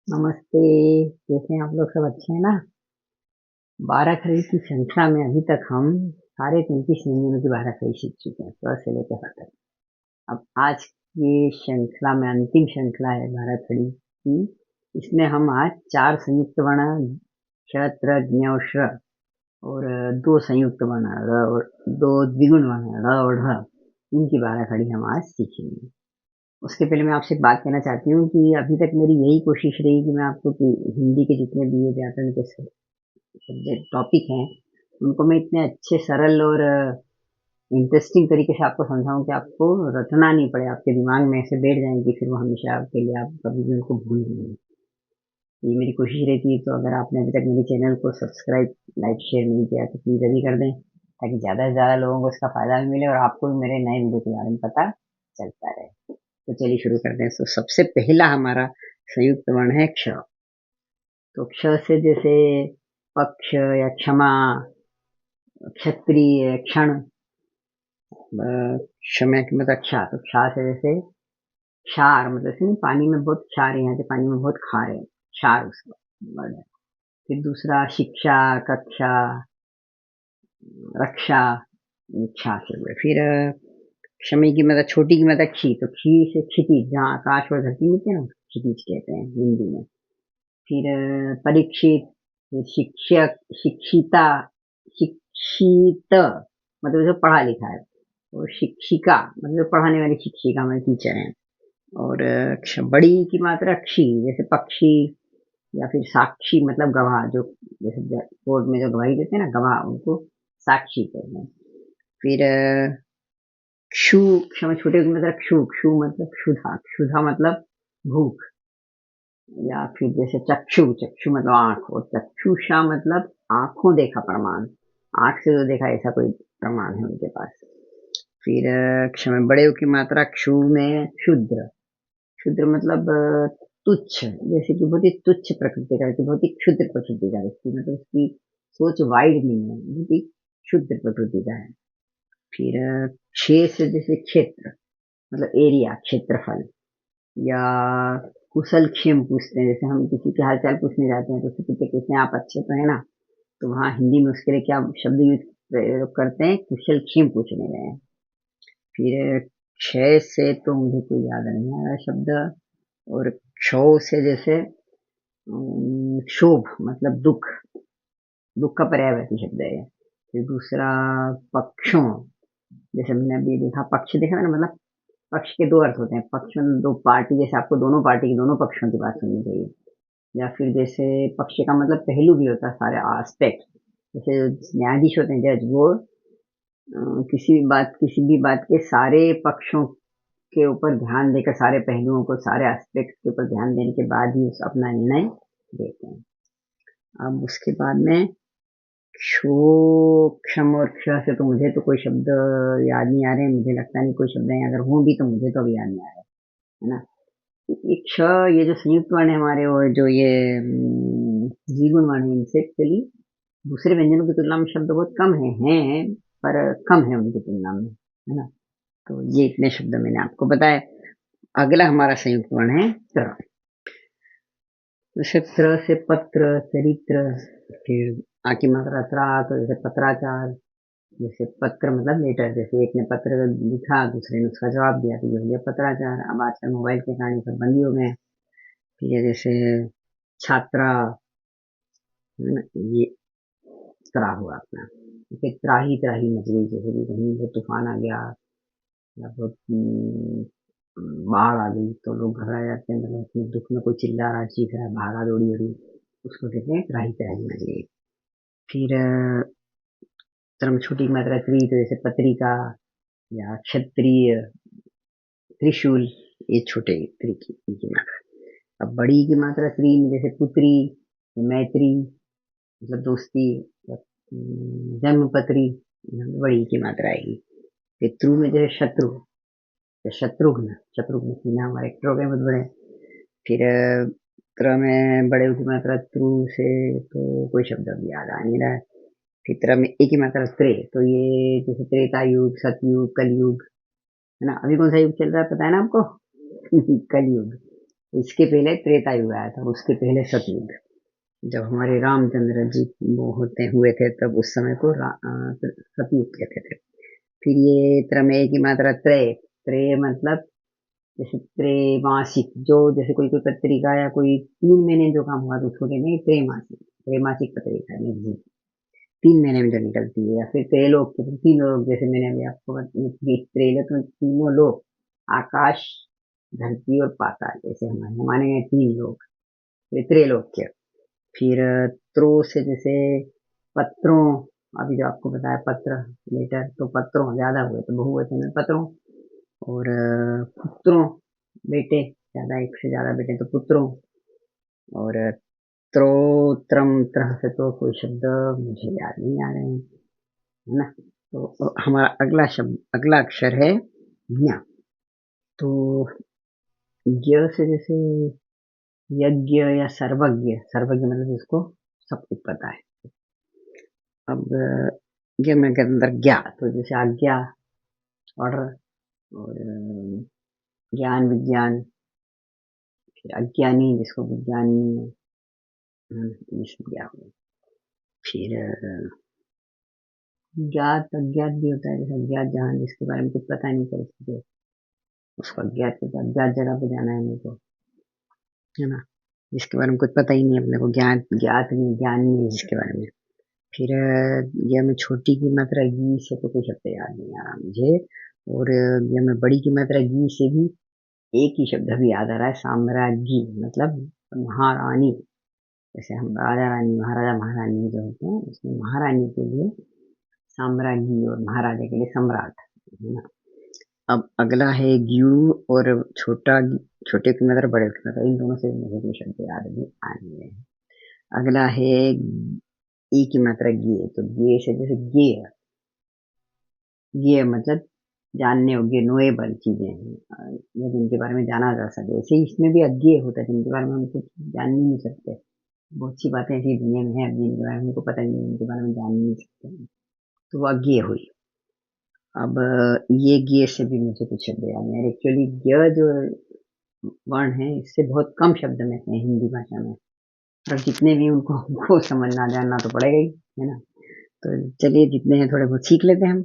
नमस्ते। कैसे हैं आप लोग? सब अच्छे हैं ना? 12 खड़ी की श्रृंखला में अभी तक हम सारे 33 व्यंजनों की 12 खड़ी सीख चुके हैं, क से लेकर फ तक। अब आज की श्रृंखला में अंतिम श्रृंखला है 12 खड़ी की। इसमें हम आज 4 संयुक्त वर्ण क्ष, त्र, ज्ञ और श्र और 2 संयुक्त वर्ण र और 2 द्विगुण वर्ण ड़ और ढ, इनकी 12 खड़ी हम आज सीखेंगे। उसके पहले मैं आपसे एक बात कहना चाहती हूँ कि अभी तक मेरी यही कोशिश रही कि मैं आपको कि हिंदी के जितने भी ये व्याकरण के सब्जेक्ट टॉपिक हैं, उनको मैं इतने अच्छे सरल और इंटरेस्टिंग तरीके से आपको समझाऊं कि आपको रटना नहीं पड़े, आपके दिमाग में ऐसे बैठ जाएंगे फिर वो हमेशा आपके लिए, आप कभी भी उनको भूल नहीं। ये मेरी कोशिश रहती है। तो अगर आपने अभी तक मेरे चैनल को सब्सक्राइब, लाइक, शेयर नहीं किया तो प्लीज़ अभी कर दें, ताकि ज़्यादा से ज़्यादा लोगों को इसका फ़ायदा भी मिले और आपको भी मेरे नए वीडियो के बारे में पता चलता रहे। तो चलिए शुरू करते हैं। तो सबसे पहला हमारा संयुक्त वर्ण है क्ष। तो क्ष से जैसे पक्ष या क्षमा, क्षत्रिय, क्षण, क्षमा की मतलबक्षा। तोକ୍ଷା से जैसे क्षार, मतलब जैसे पानी में बहुत क्षार है, यहाँ के पानी में बहुत खार है, क्षार उसका वर्ड है। फिर दूसरा शिक्षा, कक्षा, रक्षा, इच्छा से हुए। फिर क्षमी की मतलब छोटी की मतलब क्षी। तो क्षी से क्षितिज, जहाँ आकाश और धरती मिलते हैं ना, क्षितिज कहते हैं हिंदी में। फिर परीक्षित, फिर शिक्षक, शिक्षिता, शिक्षित मतलब जो पढ़ा लिखा है, और शिक्षिका मतलब पढ़ाने वाली शिक्षिका, हमारे टीचर हैं। और बड़ी की मात्रा क्षी, जैसे पक्षी या फिर साक्षी मतलब गवाह, जो जैसे कोर्ट में जो गवाही देते हैं ना गवाह, उनको साक्षी कहते हैं। फिर क्षु, क्षमा छोटे की मतलब क्षु, क्षु मतलब क्षुधा, क्षुधा मतलब भूख। या फिर जैसे चक्षु, चक्षु मतलब आंख, और चक्षुषा मतलब आंखों देखा प्रमाण, आंख से जो देखा ऐसा कोई प्रमाण है उनके पास। फिर क्षमा बड़े की मात्रा क्षु में क्षुद्र, क्षुद्र मतलब तुच्छ, जैसे कि बहुत ही तुच्छ प्रकृति का, बहुत ही क्षुद्र प्रकृति का व्यक्ति, मतलब उसकी सोच वाइड नहीं है, बहुत ही क्षुद्र प्रकृति का है। फिर क्षेत्र जैसे क्षेत्र मतलब एरिया, क्षेत्रफल। या कुशल क्षेम पूछते हैं, जैसे हम किसी के हालचाल पूछने जाते हैं तो उससे पूछते हैं आप अच्छे तो है ना, तो वहाँ हिंदी में उसके लिए क्या शब्द यूज प्रयोग करते हैं? कुशल क्षेम पूछने गए हैं। फिर क्षय से तो मुझे कोई याद नहीं आ रहा शब्द। और क्षोभ से जैसे क्षोभ मतलब दुख, दुख का पर्यायवाची शब्द है। फिर दूसरा पक्षों, जैसे मैंने अभी देखा पक्ष, देखा ना, मतलब पक्ष के दो अर्थ होते हैं। पक्ष में दो पार्टी, जैसे आपको दोनों पार्टी की, दोनों पक्षों की बात सुननी चाहिए। या फिर जैसे पक्ष का मतलब पहलू भी होता है, सारे एस्पेक्ट। जैसे न्यायाधीश होते हैं, जज, वो किसी भी बात के सारे पक्षों के ऊपर ध्यान देकर, सारे पहलुओं को, सारे एस्पेक्ट के ऊपर ध्यान देने के बाद ही उस अपना निर्णय देते हैं। अब उसके बाद में क्षो, क्षम और क्ष से तो मुझे तो कोई शब्द याद नहीं आ रहे, मुझे लगता नहीं कोई शब्द है, अगर हों भी तो मुझे तो अभी याद नहीं आ रहा है ना। ये क्ष, ये जो संयुक्त वर्ण है हमारे, और जो ये द्विगुण वर्ण है, इनसे एक्चुअली दूसरे व्यंजनों की तुलना में शब्द बहुत कम हैं, पर कम है उनकी तुलना में, है ना। तो ये इतने शब्द मैंने आपको बताए। अगला हमारा संयुक्त वर्ण है त्र। जैसे त्र से पत्र, चरित्र। फिर आ की मात्रा त्रा, तो जैसे पत्राचार। जैसे पत्र मतलब लेटर, जैसे एक ने पत्र लिखा, दूसरे ने उसका जवाब दिया, तो ये हो गया पत्राचार। अब आजकल मोबाइल के कारण सब बंद ही हो गए। ठीक है, जैसे छात्रा, है ना, ये त्रा हुआ अपना। फिर त्राही त्राही मच गई, जैसे कि कहीं बहुत तूफान आ गया या बहुत बाढ़ आ गई, तो लोग घबरा जाते हैं, मतलब अपने दुख में कोई चिल्ला रहा, चीख रहा है, भागा दौड़ी हो रही, उसको कहते हैं त्राही त्राही मच गई। फिर त्रम छोटी की मात्रा त्रि, तो जैसे पत्रिका या क्षत्रिय, त्रिशूल, ये छोटे त्रि की मात्रा। अब बड़ी की मात्रा त्रि में जैसे पुत्री, मैत्री मतलब दोस्ती, जन्मपत्री, बड़ी की मात्रा आएगी। फिर त्रु में जैसे शत्रु, तो शत्रुघ्न, शत्रुघ्न सिन्हा हमारे एक्टर हो गए बहुत बड़े। फिर त्र में बड़े की मात्रा त्रु से तो कोई शब्द अभी याद आ नहीं रहा है। फिर त्र में एक ही मात्रा त्रे, तो ये जैसे त्रेता युग, सतयुग, कलयुग, है ना। अभी कौन सा युग चल रहा है पता है ना आपको? कलयुग। इसके पहले त्रेता युग आया था, उसके पहले सतयुग, जब हमारे रामचंद्र जी वो होते हुए थे तब उस समय को सतयुग कहते थे। फिर ये त्रमेय की मात्रा त्रय, त्रय मतलब जैसे त्रैमासिक, जो जैसे कोई कोई पत्रिका या कोई 3 महीने जो काम हुआ तो उसको कहते हैं त्रैमासिक, त्रैमासिक पत्रिका मैगजीन 3 महीने में जो निकलती है। या फिर त्रैलोक, तीनों लोग, जैसे मैंने अभी आपको त्रैलोक में तीनों लोग, आकाश, धरती और पाताल, जैसे हमारे माने गए 3 लोग, ये त्रैलोक्य। फिर त्रो से जैसे पत्रों, अभी जो आपको बताया पत्र, लेटर, तो पत्रों ज्यादा हुए तो बहुवचन में पत्रों। और पुत्रों, बेटे, ज्यादा, एक से ज्यादा बेटे तो पुत्रों। और त्रो, त्रम, त्रह से तो कोई शब्द मुझे याद नहीं आ रहे हैं, है ना। तो हमारा अगला शब्द, अगला अक्षर है ज्ञ। तो ज्ञ से जैसे यज्ञ या सर्वज्ञ, सर्वज्ञ मतलब जिसको सब कुछ पता है। अब ज्ञ के अंदर ज्ञा, तो जैसे आज्ञा, ऑर्डर, और ज्ञान, विज्ञान, फिर अज्ञानी जिसको विज्ञान नहीं है, ज्ञा हो। फिर ज्ञात, अज्ञात भी होता है, जैसे अज्ञात जहां जिसके बारे में कुछ पता नहीं परिस्थिति, उसको अज्ञात कहते हैं। अज्ञात जगह पे जाना है मुझको, है ना, जिसके बारे में कुछ पता ही नहीं अपने को, ज्ञात, ज्ञात नहीं, ज्ञान नहीं है जिसके बारे में। फिर यह में छोटी की मात्रा गी से तो कोई शब्द याद नहीं आ रहा मुझे। और यह में बड़ी की मात्रा गी से भी एक ही शब्द भी याद आ रहा है, साम्राज्ञी, मतलब महारानी। जैसे हम राजा रानी, महाराजा महारानी जो होते हैं, उसमें महारानी के लिए साम्राज्ञी और महाराजा के लिए सम्राट, है ना। अब अगला है ग्यू और छोटा, छोटे की मात्रा बड़े की मात्रा, इन दोनों से मुझे कोई शब्द याद नहीं आएंगे। अगला है ई की मात्रा गे, तो गे से जैसे गे, ये मतलब जानने योग्य, नोएबल चीजें हैं, जिनके बारे में जाना जा सके। ऐसे इसमें भी अज्ञेय होता है, जिनके बारे में हम कुछ जान नहीं सकते। बहुत सी बातें ऐसी दुनिया में है जिनके बारे में हमको पता ही नहीं, जिनके बारे में जान नहीं सकते, तो वो अज्ञेय हुई। अब ये गे से भी मुझे कुछ शब्द याद नहीं है। एक्चुअली ग जो वर्ण है, इससे बहुत कम शब्द में है हिंदी भाषा में, और जितने भी उनको हमको समझना जानना तो पड़ेगा ही, है ना। तो चलिए, जितने हैं थोड़े बहुत सीख लेते हैं हम।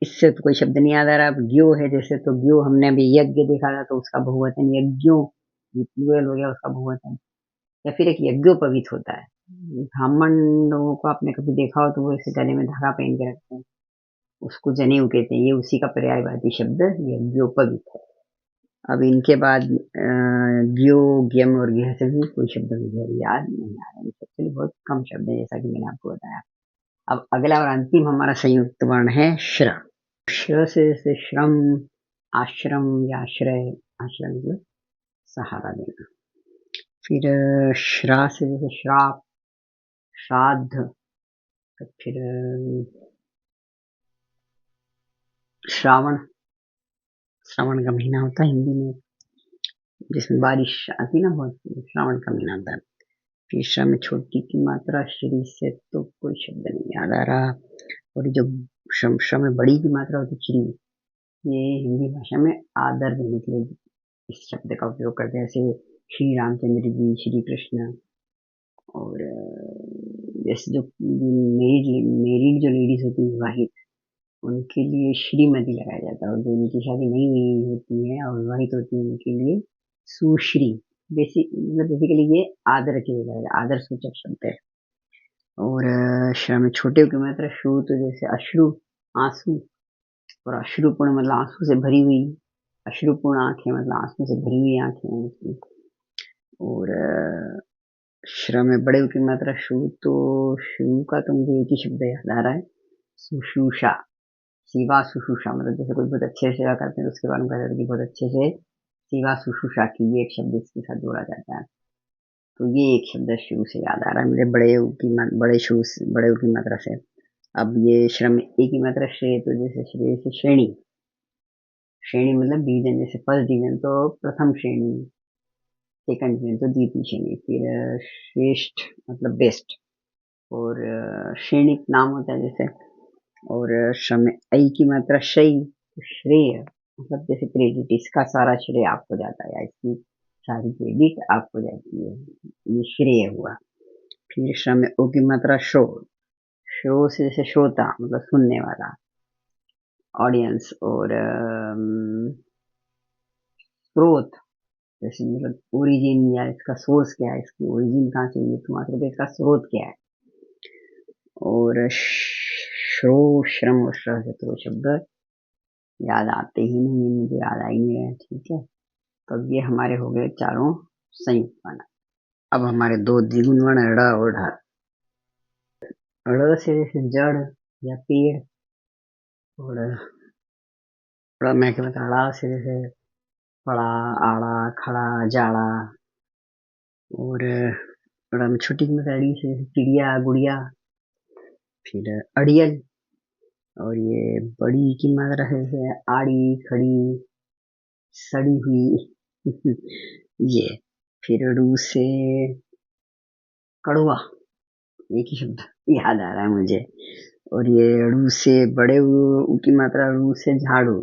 इससे तो कोई शब्द नहीं याद आ रहा। अब ज्ञो है जैसे, तो ज्ञो हमने अभी यज्ञ देखा था, तो उसका बहुवचन यज्ञों, प्लूरल हो गया उसका बहुवचन। या फिर एक यज्ञोपवीत होता है, ब्राह्मण लोगों को आपने कभी देखा हो तो वो ऐसे गले में धागा पहन के रखते हैं, उसको जनेऊ कहते हैं। ये उसी का पर्यायवाची शब्द यज्ञोपवीत है। अब इनके बाद ज्ञो, ज्ञम और ज्ञ से भी कोई शब्द मुझे याद नहीं आ रहा है। एक्चुअली बहुत कम शब्द है, जैसा कि मैंने आपको बताया। अब अगला और अंतिम हमारा संयुक्त वर्ण है श्र। श्र से श्रम, आश्रम या आश्रय, आश्रय मतलब सहारा देना। फिर श्रा से जैसे श्राप, श्राद्ध, तो फिर श्रावण, श्रावण का महीना होता है हिंदी में, जिसमें बारिश आती ना बहुत, श्रावण का महीना होता है। फिर श्रा में छोटी की मात्रा श्री से तो कोई शब्द नहीं याद आ रहा। और जो श्रा में बड़ी की मात्रा होती श्री, ये हिंदी भाषा में आदर देने के लिए इस शब्द का उपयोग करते हैं, जैसे श्री रामचंद्र जी, श्री कृष्ण। और जैसे जो मेरिड जो लेडीज होती है विवाहित, उनके लिए श्रीमती लगाया जाता है, और जो उनकी शादी नहीं हुई होती है और विवाहित होती है उनके लिए सुश्री। बेसिकली ये आदर के लिए, आदर सूचक शब्द है। और श्र में छोटे की मात्रा शु, तो जैसे अश्रु, आंसू, और अश्रुपूर्ण मतलब आंसू से भरी हुई, अश्रुपूर्ण आंखें मतलब आंसू से भरी हुई आंखें। और श्र में बड़े की मात्रा शु, तो शु का तो मुझे एक ही शब्द याद आ रहा है, सुशुषा, सेवा शुश्रूषा, मतलब जैसे कोई बहुत अच्छे से सेवा करते हैं तो उसके बारे में कहा जाता है कि बहुत अच्छे से सेवा शुश्रूषा की, ये एक शब्द इसके साथ जोड़ा जाता है। तो ये एक शब्द शु से याद आ रहा है मुझे, बड़े की मात्रा से। अब ये श्रम एक की मात्रा श्रेय, तो जैसे श्रेय से श्रेणी, श्रेणी मतलब डिवीजन, जैसे फर्स्ट डिवीजन तो प्रथम श्रेणी, सेकंड डिवीजन तो द्वितीय श्रेणी। फिर श्रेष्ठ मतलब बेस्ट, और श्रेणिक नाम होता है जैसे। और श्रम ऐ की मात्रा शई, श्रेय मतलब जैसे क्रेडिट, इसका सारा श्रेय आपको जाता है, इसकी सारी क्रेडिट आपको जाती है, ये श्रेय हुआ। फिर श्रम में ओ की मात्रा शो, शो से जैसे श्रोता मतलब सुनने वाला, ऑडियंस, और स्रोत जैसे मतलब ओरिजिन या इसका सोर्स क्या है, इसकी ओरिजिन कहाँ से हुई तो मात्र इसका स्रोत क्या है। और श्रो श्रम और श्र से तो शब्द याद आते ही नहीं, मुझे याद आ ही नहीं रहे। ठीक है, तो अब ये हमारे हो गए चारों संयुक्त वर्ण। अब हमारे दो द्विगुण वर्ण ड़ और ढ। ड़ से जैसे जड़ या पेड़, और ड़ में क्या मतलब ड़ा से जैसे पड़ा, आड़ा, खड़ा, जाड़ा, और ड़ में छोटी की मतलब अड़ी से जैसे चिड़िया, गुड़िया, फिर अड़ियल, और ये बड़ी की मात्रा है जैसे आड़ी, खड़ी, सड़ी हुई ये। फिर रू से कड़वा, एक ही शब्द याद आ रहा है मुझे। और ये रू से बड़े ऊ की मात्रा, रू से झाड़ू,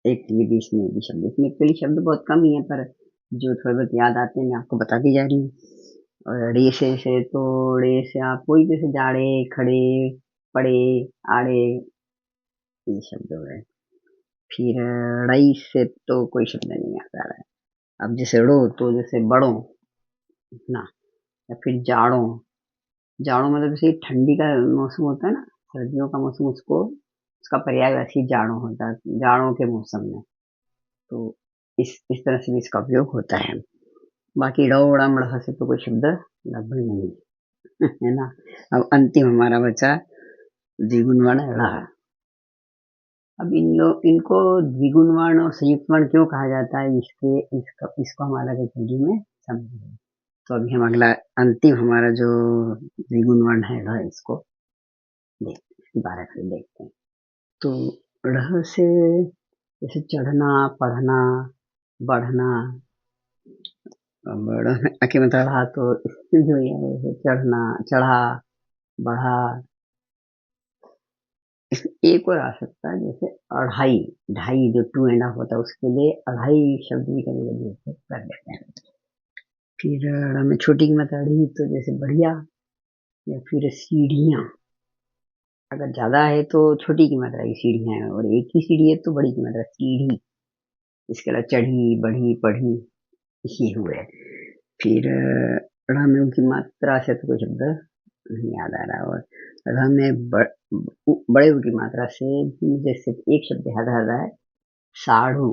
एक ये भी इसमें भी शब्द, इसमें कई शब्द बहुत कम ही है, पर जो थोड़े बहुत याद आते हैं मैं आपको बताती जा रही हूँ। और रे से तो रे से आप कोई जैसे जाड़े, खड़े, पड़े, आड़े, ये शब्द हो रहे। फिर रई से तो कोई शब्द नहीं याद आ रहा है। अब जैसे रो तो जैसे बड़ो ना, या फिर जाड़ो, जाड़ो मतलब जैसे ठंडी का मौसम होता है ना, सर्दियों का मौसम, उसको उसका पर्याय वैसे ही जाड़ो होता है, जाड़ों के मौसम में। तो इस तरह से भी इसका उपयोग होता है। बाकी ड़ उड़ा मड़ से तो कोई शब्द लगभग नहीं है ना। अब अंतिम हमारा बचा द्विगुण वर्ण ड़। अब इनको द्विगुण वर्ण और संयुक्त वर्ण क्यों कहा जाता है, इसको हम अलग एक वीडियो में समझेंगे। तो अभी हम अगला अंतिम हमारा जो द्विगुण वर्ण है ड़, इसको इसके बारे में देखते हैं। तो ड़ से जैसे चढ़ना, पढ़ना, बढ़ना, आके मतलब रहा तो जो है चढ़ना, चढ़ा, बढ़ा। इसमें एक और आ सकता है जैसे अढ़ाई, ढाई जो 2.5 होता है, उसके लिए अढ़ाई शब्द भी कभी कभी उपयोग कर लेते हैं। फिर हमें छोटी की मात्रा अड़ी तो जैसे बढ़िया, या फिर सीढ़ियाँ, अगर ज्यादा है तो छोटी की मात्रा की सीढ़ियाँ है, और एक ही सीढ़ी है तो बड़ी की मात्रा सीढ़ी। इसके अलावा चढ़ी, बढ़ी, पढ़ी, ये हुए। फिर ड़ में की मात्रा से तो कोई शब्द नहीं याद आ रहा। और ड़ में बड़े की मात्रा से जैसे एक शब्द याद आ रहा है, साढ़ू।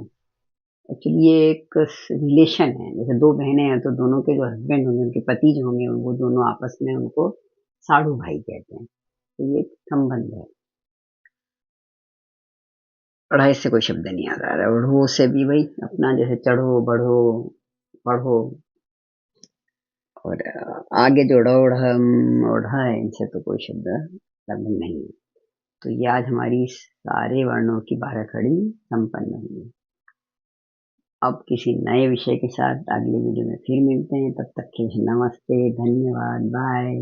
एक्चुअली ये एक रिलेशन है, जैसे दो बहनें हैं तो दोनों के जो हस्बैंड होंगे, उनके पति जो होंगे, वो दोनों आपस में उनको साढ़ू भाई कहते हैं। तो ये एक संबंध है। पढ़ाई से कोई शब्द नहीं याद आ रहा है। और वो से भी वही अपना जैसे चढ़ो, बढ़ो, पढ़ो। और आगे जो ओढ़ है, इनसे तो कोई शब्द लगभग नहीं है। तो ये आज हमारी सारे वर्णों की 12 कड़ी संपन्न हुई। अब किसी नए विषय के साथ अगले वीडियो में फिर मिलते हैं, तब तक के लिए नमस्ते, धन्यवाद, बाय।